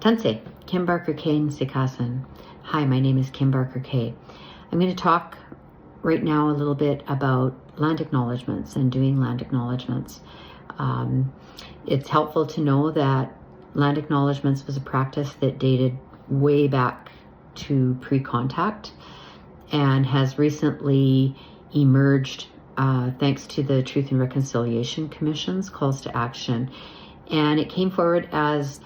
Tanse, Kim Barker Kane Sikasan. Hi, my name is Kim Barker Kay. I'm going to talk right now a little bit about land acknowledgements and doing land acknowledgements. It's helpful to know that land acknowledgements was a practice that dated way back to pre-contact and has recently emerged thanks to the Truth and Reconciliation Commission's calls to action. And it came forward as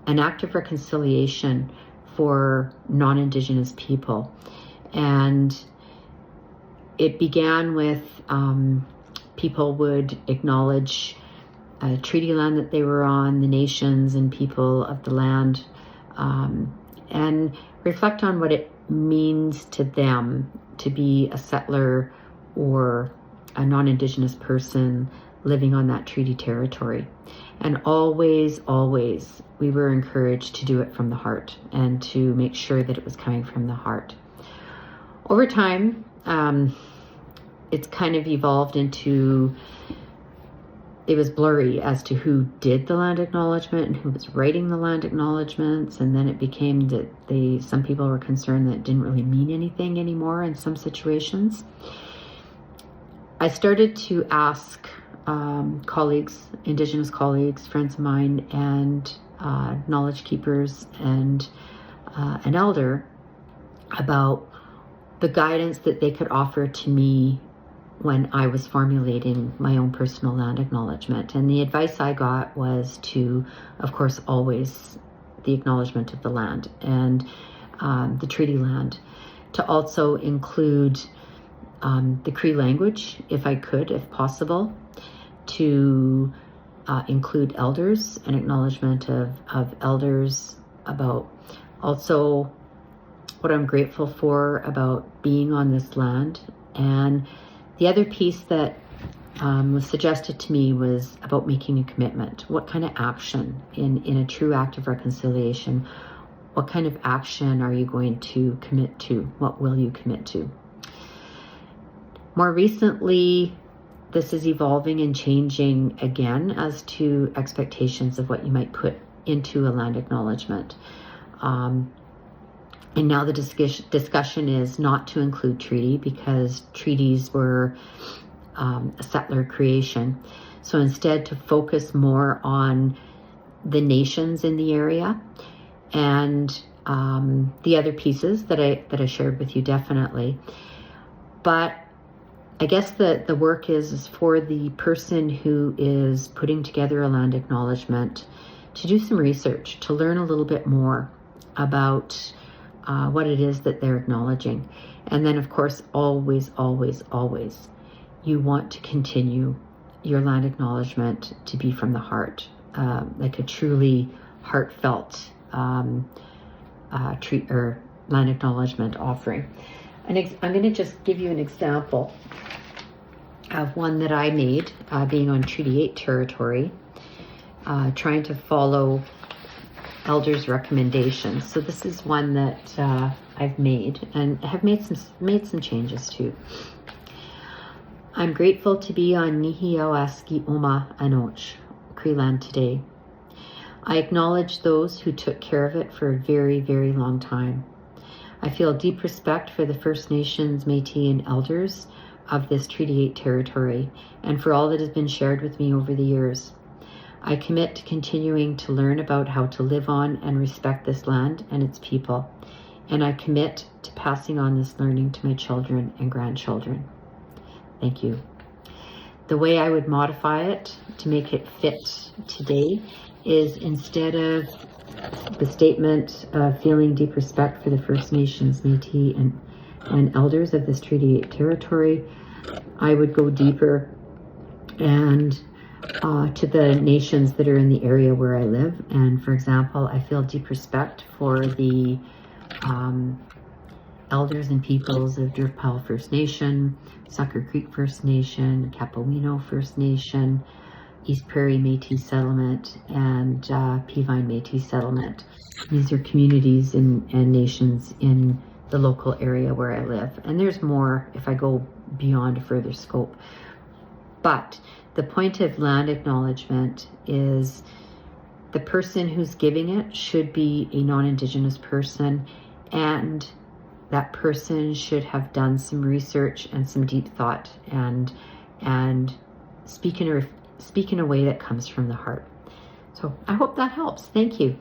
an act of reconciliation for non-Indigenous people. And it began with people would acknowledge treaty land that they were on, the nations and people of the land, and reflect on what it means to them to be a settler or a non-Indigenous person living on that treaty territory. And always, always, we were encouraged to do it from the heart and to make sure that it was coming from the heart. Over time, it's kind of evolved into, it was blurry as to who did the land acknowledgement and who was writing the land acknowledgements, and then it became that some people were concerned that it didn't really mean anything anymore in some situations. I started to ask colleagues, Indigenous colleagues, friends of mine, and knowledge keepers and an elder about the guidance that they could offer to me when I was formulating my own personal land acknowledgement. And the advice I got was to, of course, always the acknowledgement of the land and the treaty land, to also include the Cree language, if I could, if possible, to include elders, an acknowledgement of elders, about also what I'm grateful for about being on this land. And the other piece that was suggested to me was about making a commitment. What kind of action in a true act of reconciliation, what kind of action are you going to commit to? What will you commit to? More recently, this is evolving and changing again as to expectations of what you might put into a land acknowledgement. And now the discussion is not to include treaty because treaties were a settler creation. So instead to focus more on the nations in the area and the other pieces that I shared with you, definitely. But I guess the work is for the person who is putting together a land acknowledgement to do some research, to learn a little bit more about what it is that they're acknowledging. And then, of course, always, always, always, you want to continue your land acknowledgement to be from the heart, like a truly heartfelt land acknowledgement offering. And I'm going to just give you an example of one that I made, being on Treaty 8 territory, trying to follow elders' recommendations. So this is one that I've made and have made some changes to. I'm grateful to be on Nihiawaski Oma Anoch, Cree land today. I acknowledge those who took care of it for a very, very long time. I feel deep respect for the First Nations, Métis, and elders of this Treaty 8 territory and for all that has been shared with me over the years. I commit to continuing to learn about how to live on and respect this land and its people, and I commit to passing on this learning to my children and grandchildren. Thank you. The way I would modify it to make it fit today is, instead of the statement of feeling deep respect for the First Nations, Métis, and elders of this Treaty 8 territory, I would go deeper and to the nations that are in the area where I live. And for example, I feel deep respect for the elders and peoples of Dirtpile First Nation, Sucker Creek First Nation, Capowino First Nation, East Prairie Métis Settlement, and Peavine Métis Settlement. These are communities and nations in the local area where I live. And there's more if I go beyond a further scope. But the point of land acknowledgement is The person who's giving it should be a non-Indigenous person, and that person should have done some research and some deep thought and speak in a way that comes from the heart. So I hope that helps. Thank you.